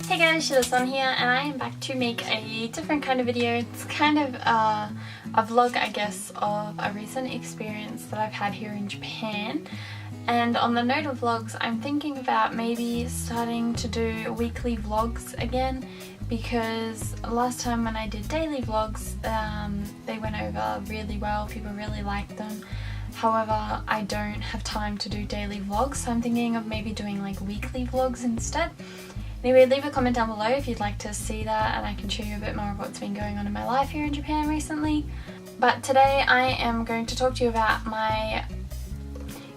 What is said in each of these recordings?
Hey guys, Shida-san here, and I am back to make a different kind of video. It's kind of a vlog, I guess, of a recent experience that I've had here in Japan. And on the note of vlogs, I'm thinking about maybe starting to do weekly vlogs again, because last time when I did daily vlogs, they went over really well, people really liked them. However, I don't have time to do daily vlogs, so I'm thinking of maybe doing like weekly vlogs instead. Anyway, leave a comment down below if you'd like to see that, and I can show you a bit more of what's been going on in my life here in Japan recently. But today I am going to talk to you about my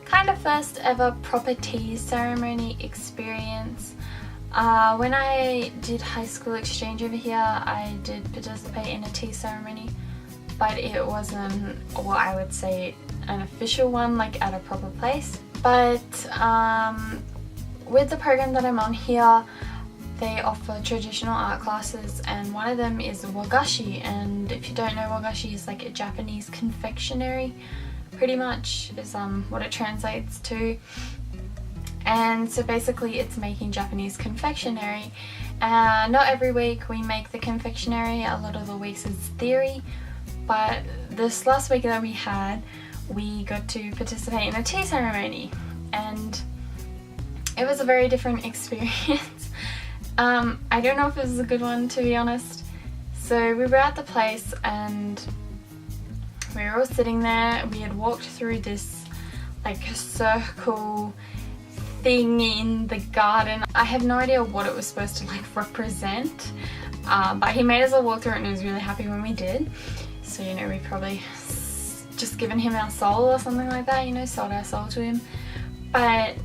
kind of first ever proper tea ceremony experience. When I did high school exchange over here, I did participate in a tea ceremony, but it wasn't, well, I would say an official one, like at a proper place. But with the program that I'm on here, they offer traditional art classes, and one of them is wagashi, and if you don't know, wagashi is like a Japanese confectionery, pretty much is what it translates to. And so basically it's making Japanese confectionery. Not every week we make the confectionery, a lot of the weeks is theory, but this last week that we had, we got to participate in a tea ceremony, and it was a very different experience. I don't know if it was a good one, to be honest. So we were at the place and we were all sitting there. We had walked through this like circle thing in the garden. I have no idea what it was supposed to like represent, but he made us all walk through it and he was really happy when we did. So, you know, we probably just given him our soul or something like that, you know, sold our soul to him. But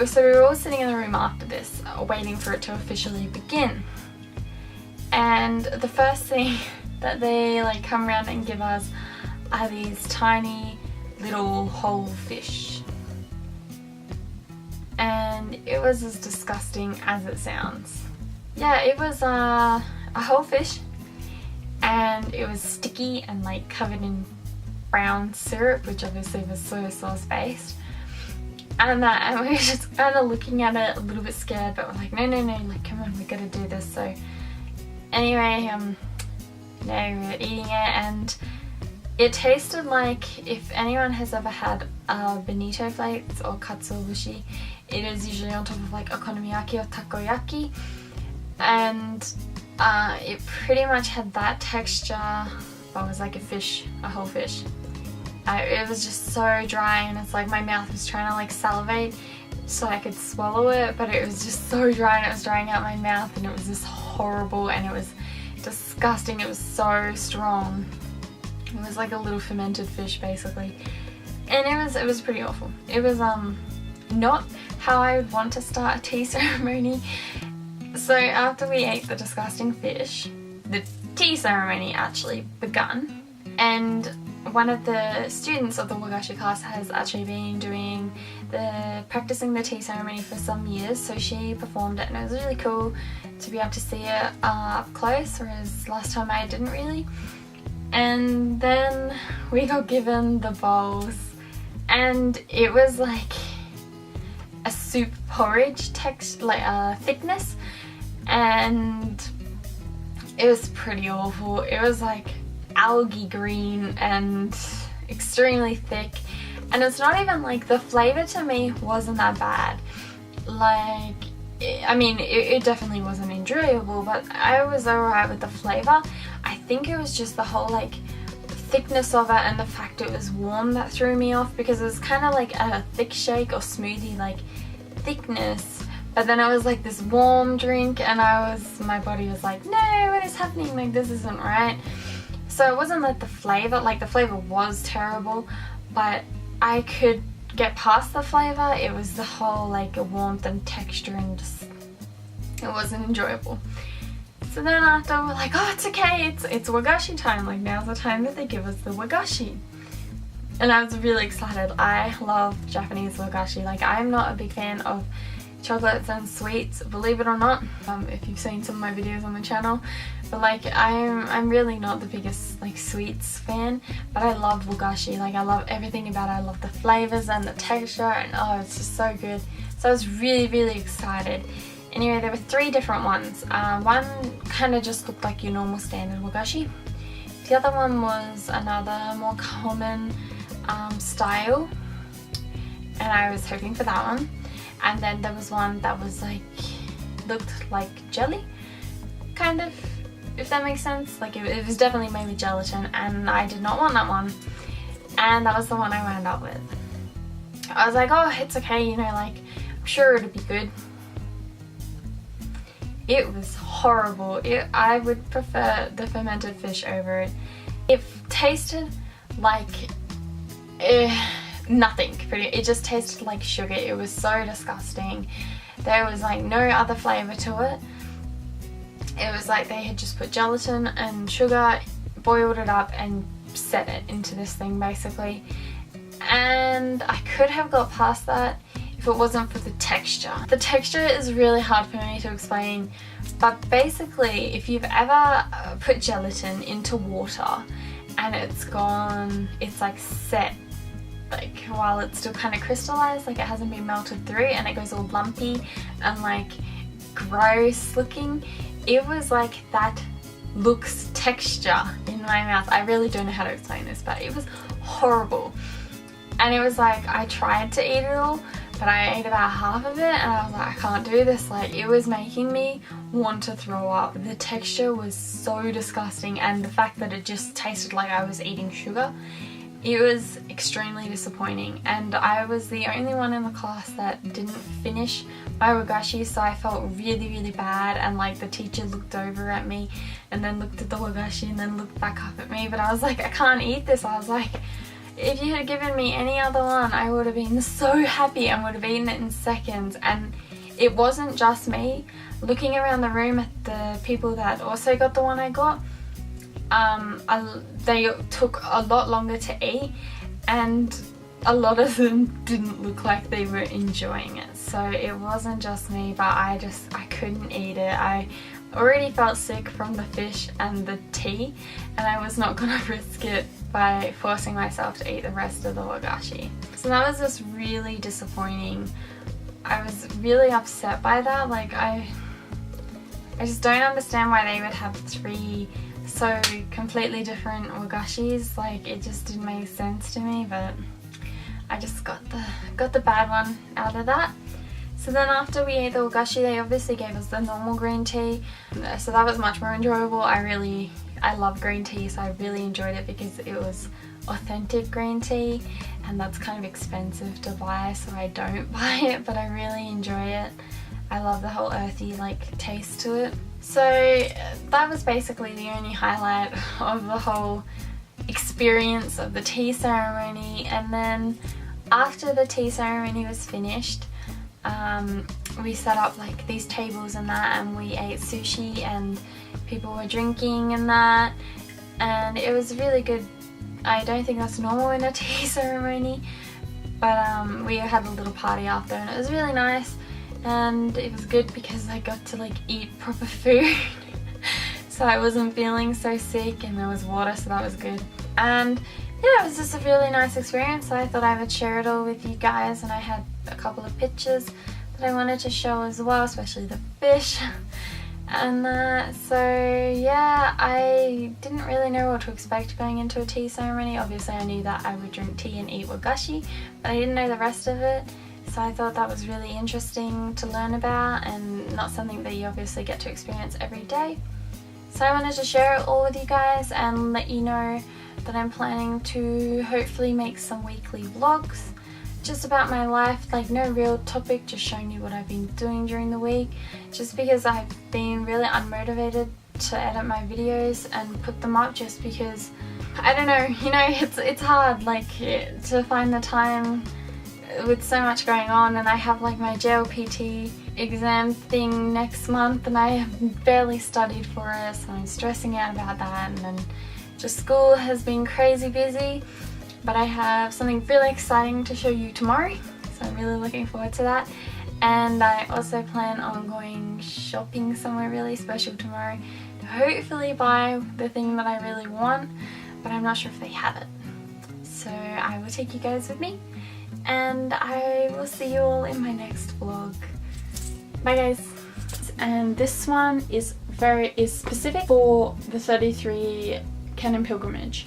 so we were all sitting in the room after this, waiting for it to officially begin. And the first thing that they like come around and give us are these tiny little whole fish. And it was as disgusting as it sounds. Yeah, it was a whole fish, and it was sticky and like covered in brown syrup, which obviously was soy sauce based. And we were just kind of looking at it a little bit scared, but we're like, no, like come on, we gotta do this. So anyway, we were eating it, and it tasted like, if anyone has ever had bonito flakes or katsuobushi, it is usually on top of like okonomiyaki or takoyaki, and it pretty much had that texture, but it was like a fish, a whole fish. It was just so dry, and it's like my mouth was trying to like salivate so I could swallow it, but it was just so dry and it was drying out my mouth, and it was just horrible and it was disgusting. It was so strong. It was like a little fermented fish basically, and it was pretty awful. It was not how I would want to start a tea ceremony. So after we ate the disgusting fish, the tea ceremony actually begun, and one of the students of the wagashi class has actually been doing practicing the tea ceremony for some years, so she performed it, and it was really cool to be able to see it up close, whereas last time I didn't really. And then we got given the bowls, and it was like a soup porridge text, like thickness, and it was pretty awful. It was like algae green and extremely thick, and it's not even like, the flavor to me wasn't that bad. Like, I mean, it definitely wasn't enjoyable, but I was alright with the flavor. I think it was just the whole like thickness of it and the fact it was warm that threw me off, because it was kind of like a thick shake or smoothie like thickness, but then it was like this warm drink, and my body was like, no, what is happening, like this isn't right. So it wasn't that the flavor was terrible, but I could get past the flavor. It was the whole like warmth and texture, and just, it wasn't enjoyable. So then after, we're like, oh, it's okay, it's wagashi time, like now's the time that they give us the wagashi. And I was really excited. I love Japanese wagashi. Like, I'm not a big fan of chocolates and sweets, believe it or not, if you've seen some of my videos on the channel, but like I'm really not the biggest like sweets fan, but I love wagashi. Like, I love everything about it. I love the flavors and the texture, and oh, it's just so good. So I was really excited, Anyway, there were 3 different ones. One kind of just looked like your normal standard wagashi. The other one was another more common style, and I was hoping for that one. And then there was one that was like, looked like jelly, kind of, if that makes sense. Like it was definitely made with gelatin, and I did not want that one. And that was the one I wound up with. I was like, oh, it's okay, you know, like, I'm sure it'll be good. It was horrible. I would prefer the fermented fish over it. It tasted like nothing. It just tasted like sugar. It was so disgusting. There was like no other flavour to it. It was like they had just put gelatin and sugar, boiled it up and set it into this thing basically. And I could have got past that if it wasn't for the texture. The texture is really hard for me to explain, but basically if you've ever put gelatin into water and it's like set, like while it's still kind of crystallized, like it hasn't been melted through, and it goes all lumpy and like gross looking, it was like that looks texture in my mouth. I really don't know how to explain this, but it was horrible. And it was like, I tried to eat it all, but I ate about half of it and I was like, I can't do this. Like, it was making me want to throw up. The texture was so disgusting, and the fact that it just tasted like I was eating sugar, it was extremely disappointing. And I was the only one in the class that didn't finish my wagashi, so I felt really bad. And like the teacher looked over at me and then looked at the wagashi and then looked back up at me, but I was like, I can't eat this. I was like, if you had given me any other one, I would have been so happy and would have eaten it in seconds. And it wasn't just me. Looking around the room at the people that also got the one I got, they took a lot longer to eat, and a lot of them didn't look like they were enjoying it. So it wasn't just me, but I couldn't eat it. I already felt sick from the fish and the tea, and I was not gonna risk it by forcing myself to eat the rest of the wagashi. So that was just really disappointing. I was really upset by that. Like I just don't understand why they would have 3 so completely different wagashis. Like it just didn't make sense to me, but I just got the bad one out of that. So then after we ate the wagashi, they obviously gave us the normal green tea. So that was much more enjoyable. I love green tea, so I really enjoyed it because it was authentic green tea, and that's kind of expensive to buy, so I don't buy it, but I really enjoy it. I love the whole earthy like taste to it. So that was basically the only highlight of the whole experience of the tea ceremony. And then after the tea ceremony was finished, we set up like these tables and that, and we ate sushi and people were drinking and that, and it was really good. I don't think that's normal in a tea ceremony, but we had a little party after, and it was really nice, and it was good because I got to like eat proper food so I wasn't feeling so sick, and there was water, so that was good. And yeah, it was just a really nice experience, so I thought I would share it all with you guys, and I had a couple of pictures that I wanted to show as well, especially the fish. And so yeah, I didn't really know what to expect going into a tea ceremony. Obviously I knew that I would drink tea and eat wagashi, but I didn't know the rest of it. So I thought that was really interesting to learn about, and not something that you obviously get to experience every day. So I wanted to share it all with you guys and let you know that I'm planning to hopefully make some weekly vlogs just about my life, like no real topic, just showing you what I've been doing during the week, just because I've been really unmotivated to edit my videos and put them up, just because I don't know, you know, it's hard like to find the time with so much going on, and I have like my JLPT exam thing next month and I have barely studied for it, so I'm stressing out about that. And then just school has been crazy busy, but I have something really exciting to show you tomorrow, so I'm really looking forward to that. And I also plan on going shopping somewhere really special tomorrow to hopefully buy the thing that I really want, but I'm not sure if they have it. So I will take you guys with me, and I will see you all in my next vlog. Bye guys! and this one is specific for the 33 Canon Pilgrimage.